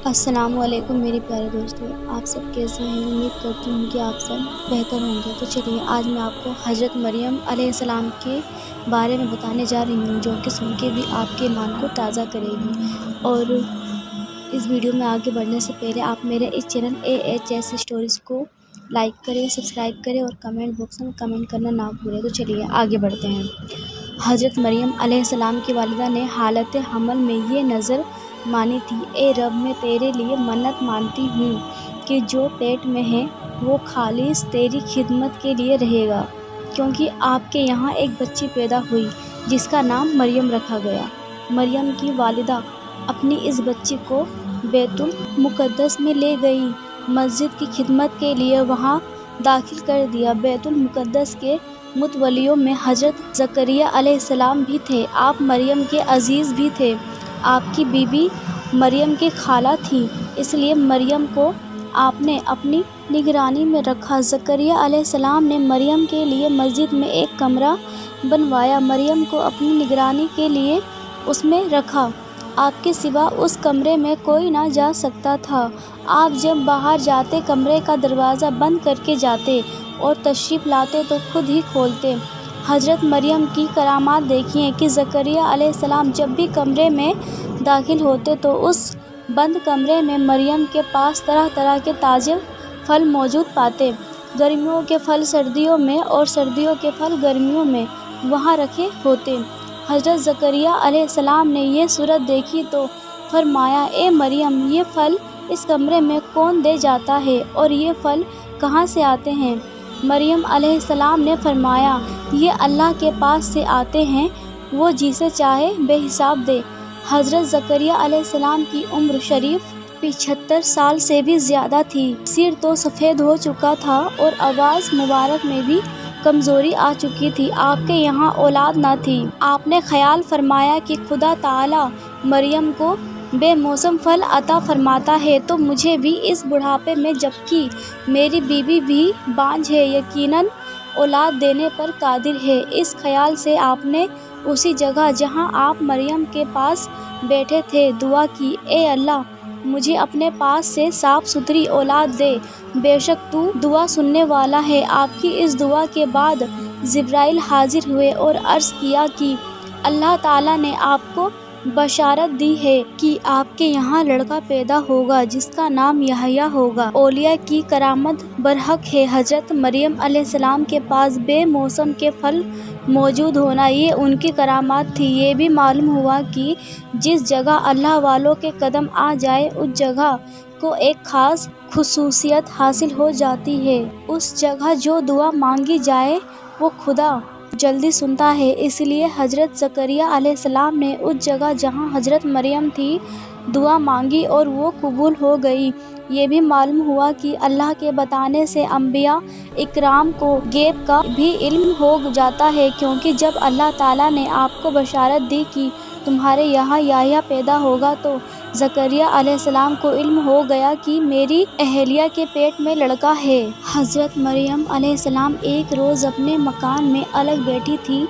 السلام علیکم میرے پیارے دوستو، آپ سب کیسے ہیں؟ امید کرتی ہوں کہ آپ سب بہتر ہوں گے۔ تو چلیے آج میں آپ کو حضرت مریم علیہ السلام کے بارے میں بتانے جا رہی ہوں، جو کہ سن کے بھی آپ کے ایمان کو تازہ کرے گی۔ اور اس ویڈیو میں آگے بڑھنے سے پہلے آپ میرے اس چینل AHS اسٹوریز کو لائک کریں، سبسکرائب کریں اور کمنٹ باکس میں کمنٹ کرنا نہ بھولیں۔ تو چلیے آگے بڑھتے ہیں۔ حضرت مریم علیہ السلام کی والدہ نے حالت حمل میں یہ نظر مانی تھی: اے رب، میں تیرے لیے منت مانتی ہوں کہ جو پیٹ میں ہے وہ خالص تیری خدمت کے لیے رہے گا، کیونکہ آپ کے یہاں ایک بچی پیدا ہوئی جس کا نام مریم رکھا گیا۔ مریم کی والدہ اپنی اس بچی کو بیت المقدس میں لے گئی، مسجد کی خدمت کے لیے وہاں داخل کر دیا۔ بیت المقدس کے متولیوں میں حضرت زکریا علیہ السلام بھی تھے۔ آپ مریم کے عزیز بھی تھے۔ آپ کی بیوی مریم کی خالہ تھیں، اس لیے مریم کو آپ نے اپنی نگرانی میں رکھا۔ زکریا علیہ السلام نے مریم کے لیے مسجد میں ایک کمرہ بنوایا، مریم کو اپنی نگرانی کے لیے اس میں رکھا۔ آپ کے سوا اس کمرے میں کوئی نہ جا سکتا تھا۔ آپ جب باہر جاتے کمرے کا دروازہ بند کر کے جاتے اور تشریف لاتے تو خود ہی کھولتے۔ حضرت مریم کی کرامات دیکھیے کہ زکریا علیہ السلام جب بھی کمرے میں داخل ہوتے تو اس بند کمرے میں مریم کے پاس طرح طرح کے تازے پھل موجود پاتے۔ گرمیوں کے پھل سردیوں میں اور سردیوں کے پھل گرمیوں میں وہاں رکھے ہوتے۔ حضرت زکریا علیہ السلام نے یہ صورت دیکھی تو فرمایا: اے مریم، یہ پھل اس کمرے میں کون دے جاتا ہے اور یہ پھل کہاں سے آتے ہیں؟ مریم علیہ السلام نے فرمایا: یہ اللہ کے پاس سے آتے ہیں، وہ جسے چاہے بے حساب دے۔ حضرت زکریا علیہ السلام کی عمر شریف 75 سال سے بھی زیادہ تھی۔ سر تو سفید ہو چکا تھا اور آواز مبارک میں بھی کمزوری آ چکی تھی۔ آپ کے یہاں اولاد نہ تھی۔ آپ نے خیال فرمایا کہ خدا تعالیٰ مریم کو بے موسم پھل عطا فرماتا ہے تو مجھے بھی اس بڑھاپے میں، جبکہ میری بیوی بھی بانجھ ہے، یقیناً اولاد دینے پر قادر ہے۔ اس خیال سے آپ نے اسی جگہ جہاں آپ مریم کے پاس بیٹھے تھے دعا کی: اے اللہ، مجھے اپنے پاس سے صاف ستھری اولاد دے، بے شک تو دعا سننے والا ہے۔ آپ کی اس دعا کے بعد جبرائیل حاضر ہوئے اور عرض کیا کہ اللہ تعالیٰ نے آپ کو بشارت دی ہے کہ آپ کے یہاں لڑکا پیدا ہوگا جس کا نام یحییٰ ہوگا۔ اولیاء کی کرامت برحق ہے۔ حضرت مریم علیہ السلام کے پاس بے موسم کے پھل موجود ہونا یہ ان کی کرامات تھی۔ یہ بھی معلوم ہوا کہ جس جگہ اللہ والوں کے قدم آ جائے اس جگہ کو ایک خاص خصوصیت حاصل ہو جاتی ہے۔ اس جگہ جو دعا مانگی جائے وہ خدا جلدی سنتا ہے۔ اس لیے حضرت زکریا علیہ السلام نے اس جگہ جہاں حضرت مریم تھی دعا مانگی اور وہ قبول ہو گئی۔ یہ بھی معلوم ہوا کہ اللہ کے بتانے سے انبیاء اکرام کو غیب کا بھی علم ہو جاتا ہے، کیونکہ جب اللہ تعالیٰ نے آپ کو بشارت دی کہ تمہارے یہاں یحییٰ پیدا ہوگا تو زکریا علیہ السلام کو علم ہو گیا کہ میری اہلیہ کے پیٹ میں لڑکا ہے۔ حضرت مریم علیہ السلام ایک روز اپنے مکان میں الگ بیٹھی تھی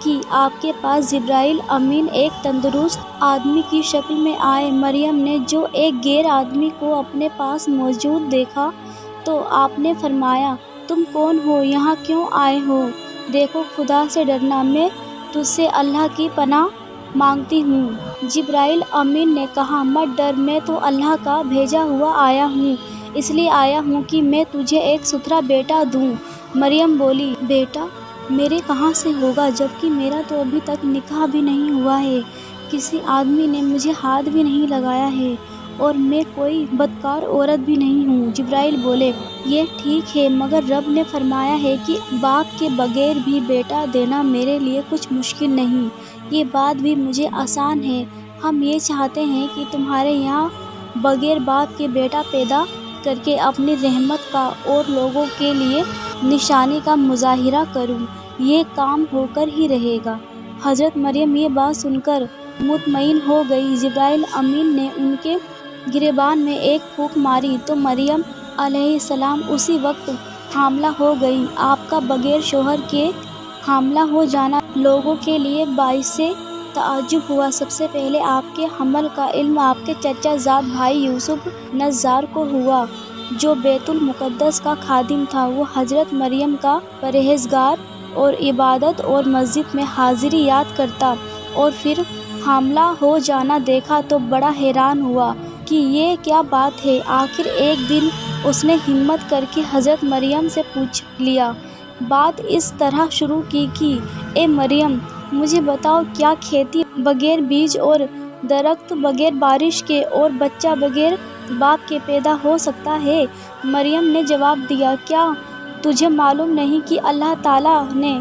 کہ آپ کے پاس جبرائیل امین ایک تندرست آدمی کی شکل میں آئے۔ مریم نے جو ایک غیر آدمی کو اپنے پاس موجود دیکھا تو آپ نے فرمایا: تم کون ہو؟ یہاں کیوں آئے ہو؟ دیکھو، خدا سے ڈرنا، میں تجھ سے اللہ کی پناہ مانگتی ہوں۔ جبرائیل امین نے کہا: مت ڈر، میں تو اللہ کا بھیجا ہوا آیا ہوں، اس لیے آیا ہوں کہ میں تجھے ایک ستھرا بیٹا دوں۔ مریم بولی: بیٹا میرے کہاں سے ہوگا، جبکہ میرا تو ابھی تک نکاح بھی نہیں ہوا ہے، کسی آدمی نے مجھے ہاتھ بھی نہیں لگایا ہے اور میں کوئی بدکار عورت بھی نہیں ہوں۔ جبرائیل بولے: یہ ٹھیک ہے، مگر رب نے فرمایا ہے کہ باپ کے بغیر بھی بیٹا دینا میرے لیے کچھ مشکل نہیں، یہ بات بھی مجھے آسان ہے۔ ہم یہ چاہتے ہیں کہ تمہارے یہاں بغیر باپ کے بیٹا پیدا کر کے اپنی رحمت کا اور لوگوں کے لیے نشانی کا مظاہرہ کروں، یہ کام ہو کر ہی رہے گا۔ حضرت مریم یہ بات سن کر مطمئن ہو گئی۔ جبرائیل امین نے ان کے گریبان میں ایک پھونک ماری تو مریم علیہ السلام اسی وقت حاملہ ہو گئی۔ آپ کا بغیر شوہر کے حاملہ ہو جانا لوگوں کے لیے باعث تعجب ہوا۔ سب سے پہلے آپ کے حمل کا علم آپ کے چچا زاد بھائی یوسف نجار کو ہوا جو بیت المقدس کا خادم تھا۔ وہ حضرت مریم کا پرہیزگار اور عبادت اور مسجد میں حاضری یاد کرتا، اور پھر حاملہ ہو جانا دیکھا تو بڑا حیران ہوا کہ یہ کیا بات ہے۔ آخر ایک دن اس نے ہمت کر کے حضرت مریم سے پوچھ لیا۔ بات اس طرح شروع کی کہ اے مریم، مجھے بتاؤ، کیا کھیتی بغیر بیج اور درخت بغیر بارش کے اور بچہ بغیر باپ کے پیدا ہو سکتا ہے؟ مریم نے جواب دیا، کیا تجھے معلوم نہیں کہ اللہ تعالیٰ نے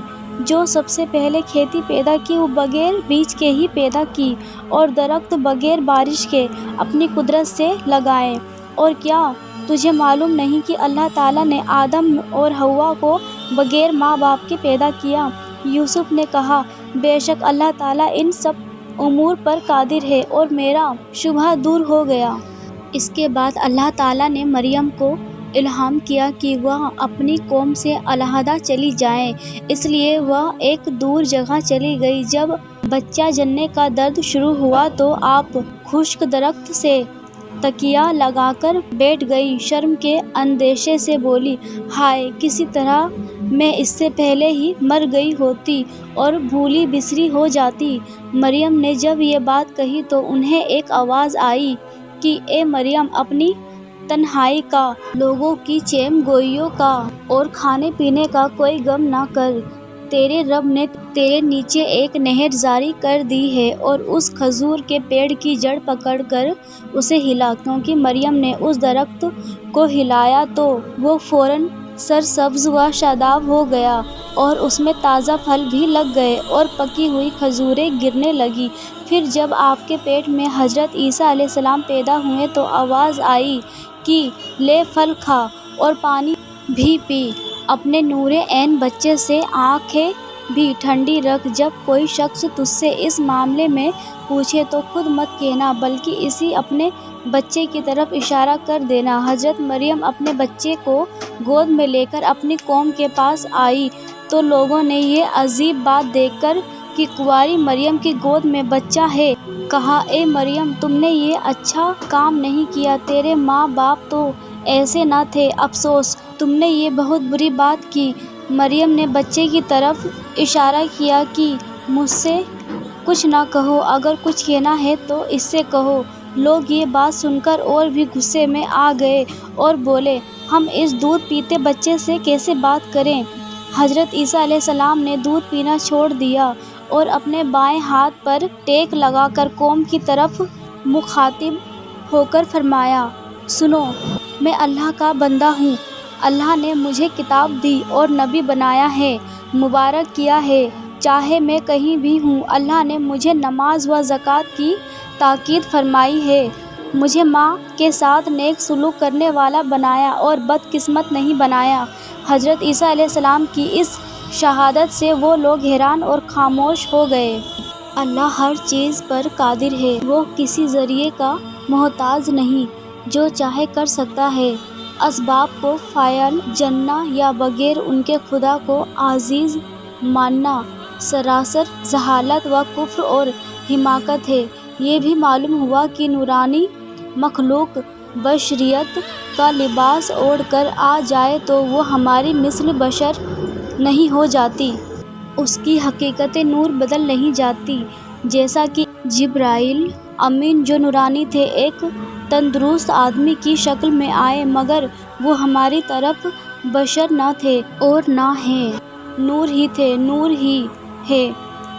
جو سب سے پہلے کھیتی پیدا کی وہ بغیر بیج کے ہی پیدا کی، اور درخت بغیر بارش کے اپنی قدرت سے لگائے؟ اور کیا تجھے معلوم نہیں کہ اللہ تعالیٰ نے آدم اور حوا کو بغیر ماں باپ کے پیدا کیا؟ یوسف نے کہا، بے شک اللہ تعالیٰ ان سب امور پر قادر ہے، اور میرا شبہ دور ہو گیا۔ اس کے بعد اللہ تعالیٰ نے مریم کو الہام کیا کہ وہ اپنی قوم سے علیحدہ چلی جائے، اس لیے وہ ایک دور جگہ چلی گئی۔ جب بچہ جننے کا درد شروع ہوا تو آپ خشک درخت سے تکیہ لگا کر بیٹھ گئی۔ شرم کے اندیشے سے بولی، ہائے، کسی طرح میں اس سے پہلے ہی مر گئی ہوتی اور بھولی بسری ہو جاتی۔ مریم نے جب یہ بات کہی تو انہیں ایک آواز آئی کہ اے مریم، اپنی تنہائی کا، لوگوں کی چیم گوئیوں کا اور کھانے پینے کا کوئی غم نہ کر۔ تیرے رب نے تیرے نیچے ایک نہر جاری کر دی ہے، اور اس کھجور کے پیڑ کی جڑ پکڑ کر اسے ہلا۔ کیونکہ مریم نے اس درخت کو ہلایا تو وہ فوراً سرسبز و شاداب ہو گیا، اور اس میں تازہ پھل بھی لگ گئے اور پکی ہوئی کھجوریں گرنے لگیں۔ پھر جب آپ کے پیٹ میں حضرت عیسیٰ علیہ السلام پیدا ہوئے تو آواز آئی کہ لے، پھل کھا اور پانی بھی پی، اپنے نور عین بچے سے آنکھیں بھی ٹھنڈی رکھ۔ جب کوئی شخص تجھ سے اس معاملے میں پوچھے تو خود مت کہنا، بلکہ اسی اپنے بچے کی طرف اشارہ کر دینا۔ حضرت مریم اپنے بچے کو گود میں لے کر اپنی قوم کے پاس آئی تو لوگوں نے یہ عجیب بات دیکھ کر کہ کنواری مریم کی گود میں بچہ ہے، کہا، اے مریم، تم نے یہ اچھا کام نہیں کیا، تیرے ماں باپ تو ایسے نہ تھے، افسوس، تم نے یہ بہت بری بات کی۔ مریم نے بچے کی طرف اشارہ کیا کہ مجھ سے کچھ نہ کہو، اگر کچھ کہنا ہے تو اس سے کہو۔ لوگ یہ بات سن کر اور بھی غصے میں آ گئے اور بولے، ہم اس دودھ پیتے بچے سے کیسے بات کریں؟ حضرت عیسیٰ علیہ السلام نے دودھ پینا چھوڑ دیا اور اپنے بائیں ہاتھ پر ٹیک لگا کر قوم کی طرف مخاطب ہو کر فرمایا، سنو، میں اللہ کا بندہ ہوں۔ اللہ نے مجھے کتاب دی اور نبی بنایا ہے، مبارک کیا ہے، چاہے میں کہیں بھی ہوں۔ اللہ نے مجھے نماز و زکوٰۃ کی تاکید فرمائی ہے، مجھے ماں کے ساتھ نیک سلوک کرنے والا بنایا اور بدقسمت نہیں بنایا۔ حضرت عیسیٰ علیہ السلام کی اس شہادت سے وہ لوگ حیران اور خاموش ہو گئے۔ اللہ ہر چیز پر قادر ہے، وہ کسی ذریعے کا محتاج نہیں، جو چاہے کر سکتا ہے۔ اسباب کو فعال جاننا یا بغیر ان کے خدا کو عزیز ماننا سراسر جہالت و کفر اور حماقت ہے۔ یہ بھی معلوم ہوا کہ نورانی مخلوق بشریت کا لباس اوڑھ کر آ جائے تو وہ ہماری مثل بشر نہیں ہو جاتی، اس کی حقیقت نور بدل نہیں جاتی۔ جیسا کہ جبرائیل امین جو نورانی تھے ایک تندرست آدمی کی شکل میں آئے، مگر وہ ہماری طرح بشر نہ تھے اور نہ ہیں، نور ہی تھے، نور ہی ہے۔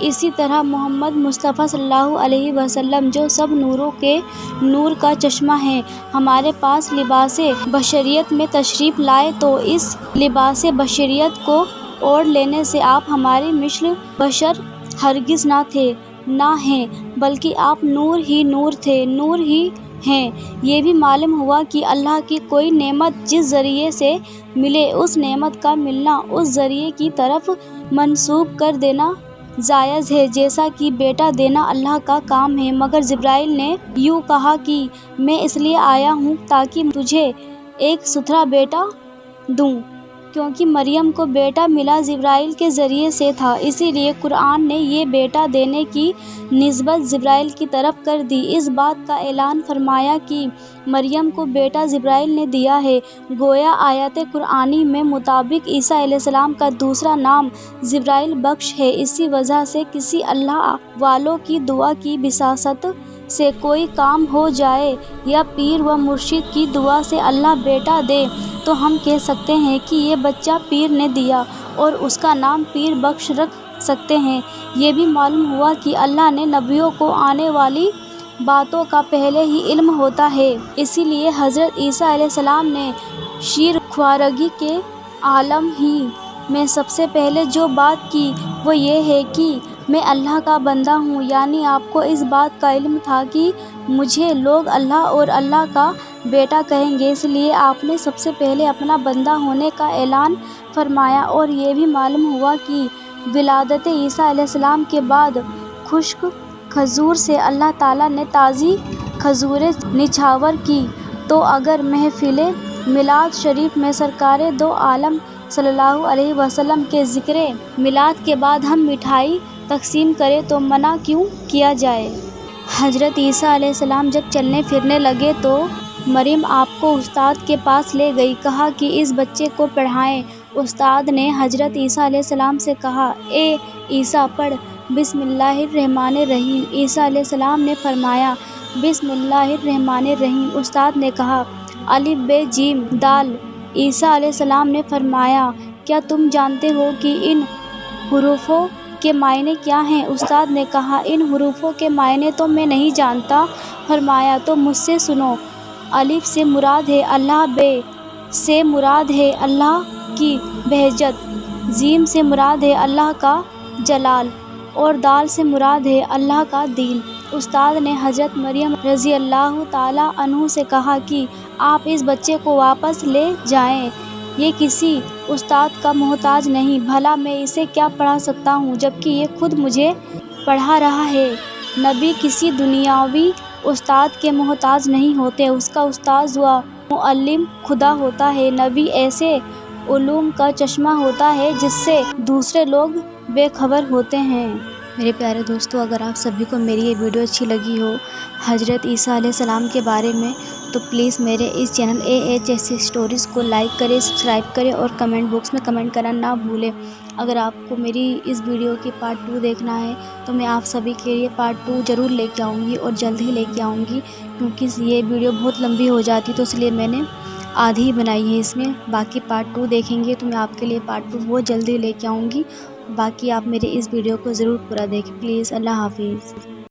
اسی طرح محمد مصطفیٰ صلی اللہ علیہ وسلم جو سب نوروں کے نور کا چشمہ ہیں، ہمارے پاس لباس بشریت میں تشریف لائے تو اس لباس بشریت کو اوڑھ لینے سے آپ ہماری مثل بشر ہرگز نہ تھے، نہ ہیں، بلکہ آپ نور ہی نور تھے، نور ہی ہیں۔ یہ بھی معلوم ہوا کہ اللہ کی کوئی نعمت جس ذریعے سے ملے، اس نعمت کا ملنا اس ذریعے کی طرف منسوب کر دینا جائز ہے، جیسا کہ بیٹا دینا اللہ کا کام ہے۔ مگر جبرائیل نے یوں کہا کہ میں اس لیے آیا ہوں تاکہ تجھے ایک ستھرا بیٹا دوں۔ کیونکہ مریم کو بیٹا ملا جبرائیل کے ذریعے سے تھا، اسی لیے قرآن نے یہ بیٹا دینے کی نسبت جبرائیل کی طرف کر دی۔ اس بات کا اعلان فرمایا کہ مریم کو بیٹا جبرائیل نے دیا ہے۔ گویا آیت قرآنی میں مطابق عیسیٰ علیہ السلام کا دوسرا نام جبرائیل بخش ہے۔ اسی وجہ سے کسی اللہ والوں کی دعا کی وساطت سے کوئی کام ہو جائے یا پیر و مرشد کی دعا سے اللہ بیٹا دے تو ہم کہہ سکتے ہیں کہ یہ بچہ پیر نے دیا اور اس کا نام پیر بخش رکھ سکتے ہیں۔ یہ بھی معلوم ہوا کہ اللہ نے نبیوں کو آنے والی باتوں کا پہلے ہی علم ہوتا ہے، اسی لیے حضرت عیسیٰ علیہ السلام نے شیر خوارگی کے عالم ہی میں سب سے پہلے جو بات کی وہ یہ ہے کہ میں اللہ کا بندہ ہوں، یعنی آپ کو اس بات کا علم تھا کہ مجھے لوگ اللہ اور اللہ کا بیٹا کہیں گے، اس لیے آپ نے سب سے پہلے اپنا بندہ ہونے کا اعلان فرمایا۔ اور یہ بھی معلوم ہوا کہ ولادت عیسیٰ علیہ السلام کے بعد خشک کھجور سے اللہ تعالیٰ نے تازی کھجوریں نچھاور کی، تو اگر محفل میلاد شریف میں سرکار دو عالم صلی اللہ علیہ وسلم کے ذکر میلاد کے بعد ہم مٹھائی تقسیم کریں تو منع کیوں کیا جائے؟ حضرت عیسیٰ علیہ السلام جب چلنے پھرنے لگے تو مریم آپ کو استاد کے پاس لے گئی، کہا کہ اس بچے کو پڑھائیں۔ استاد نے حضرت عیسیٰ علیہ السلام سے کہا، اے عیسیٰ پڑھ بسم اللہ الرحمن الرحیم۔ عیسیٰ علیہ السلام نے فرمایا بسم اللہ الرحمن الرحیم۔ استاد نے کہا الف ب جیم دال۔ عیسیٰ علیہ السلام نے فرمایا کیا تم جانتے ہو کہ ان حروفوں کے معنی کیا ہیں؟ استاد نے کہا ان حروفوں کے معنی تو میں نہیں جانتا۔ فرمایا تو مجھ سے سنو، الف سے مراد ہے اللہ، ب سے مراد ہے اللہ کی بہجت، جیم سے مراد ہے اللہ کا جلال اور دال سے مراد ہے اللہ کا دین۔ استاد نے حضرت مریم رضی اللہ تعالیٰ عنہ سے کہا کہ آپ اس بچے کو واپس لے جائیں، یہ کسی استاد کا محتاج نہیں، بھلا میں اسے کیا پڑھا سکتا ہوں جبکہ یہ خود مجھے پڑھا رہا ہے۔ نبی کسی دنیاوی استاد کے محتاج نہیں ہوتے، اس کا استاذ و معلم خدا ہوتا ہے۔ نبی ایسے علوم کا چشمہ ہوتا ہے جس سے دوسرے لوگ بے خبر ہوتے ہیں۔ میرے پیارے دوستو، اگر آپ سبھی کو میری یہ ویڈیو اچھی لگی ہو حضرت عیسیٰ علیہ السلام کے بارے میں تو پلیز میرے اس چینل AHS اسٹوریز کو لائک کریں، سبسکرائب کریں اور کمنٹ باکس میں کمنٹ کرنا نہ بھولیں۔ اگر آپ کو میری اس ویڈیو کی پارٹ 2 دیکھنا ہے تو میں آپ سبھی کے لیے پارٹ 2 ضرور لے کے آؤں گی اور جلد ہی لے کے آؤں گی، کیونکہ یہ ویڈیو بہت لمبی ہو جاتی تو اس لیے میں نے آدھی ہی بنائی ہے اس میں۔ باقی پارٹ 2 دیکھیں گے تو میں آپ کے لیے پارٹ 2 بہت جلدی لے کے آؤں گی۔ باقی آپ میرے اس ویڈیو کو ضرور پورا دیکھیں پلیز۔ اللہ حافظ۔